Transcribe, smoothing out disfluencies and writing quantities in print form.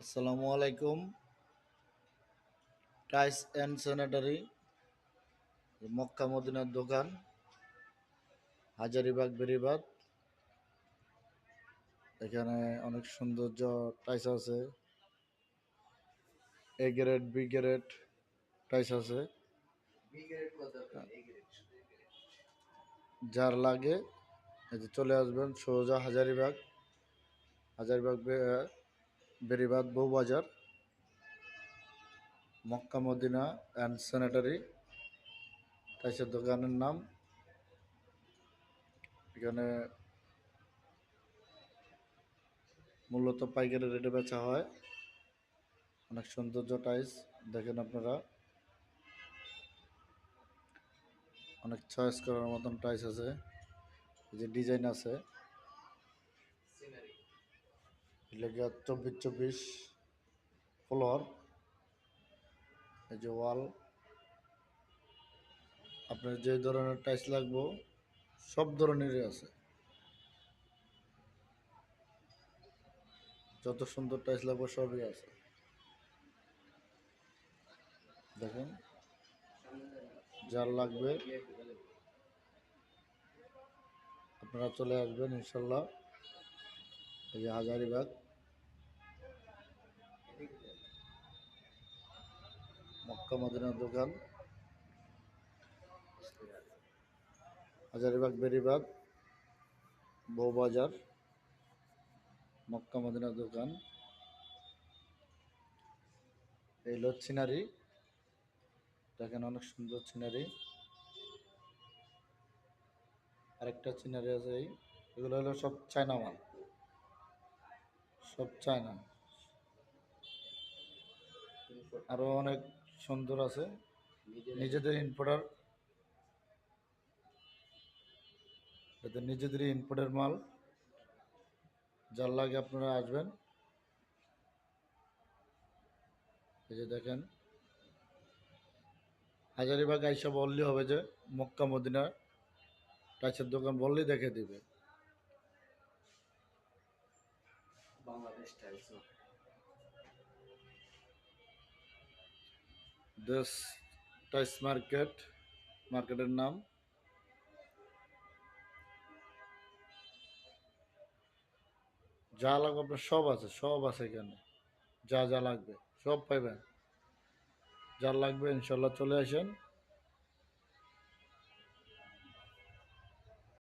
আসসালামু আলাইকুম। টাইস and sanitary, Mecca মদিনার দোকান, হাজারিবাগ বেরিবাদ। এখানে অনেক সৌন্দর্য টাইস আছে। A grade, B grade tiles আছে। যার লাগে এই যে চলে আসবেন সোজা হাজারিবাগ, বেরিবাদ Bowbazar, Mecca Medina and sanitary টাইসের দোকানের নাম। এখানে মূলত পাইকারি রেটে বেচা হয়। অনেক সৌন্দর্য টাইস দেখেন আপনারা, অনেক চয়েস করার মতন টাইস আছে। এই যে ডিজাইন আছে, এলাকা 24-24 ফ্লোর। এই যে ওয়াল, আপনার যে ধরনের টাইস লাগবে সব ধরনেরই আছে। যত সুন্দর টাইস লাগবে সবই আছে। দেখেন, যার লাগবে আপনারা চলে আসবেন ইনশাল্লাহ। এই যে হাজারিবাগ, মক্কা মদিনার দোকান, হাজারিবাগ বেরিবাগ বউবাজার, মক্কা মদিনার দোকান। এই হলো সিনারি, দেখেন অনেক সুন্দর সিনারি। আরেকটা সিনারি আছে, এগুলো হলো সব চায়না মাল, সব চায়না। আরো অনেক সুন্দর আছে, নিজেদের ইম্পোর্টার, এদের নিজেদের ইম্পোর্টের মাল। যার লাগে আপনারা আসবেন। এই যে দেখেন, হাজারিবাগ আইসা বললেই হবে যে মক্কা মদিনা টাইসের দোকান, বললেই দেখে দিবে। বাংলাদেশ টাইলস, দেশ টাইস মার্কেট, মার্কেটের নাম। যা লাগবে আপনার সব আছে, সব আছে এখানে। যা যা লাগবে সব পাইবেন। যার লাগবে ইনশাল্লাহ চলে আসেন।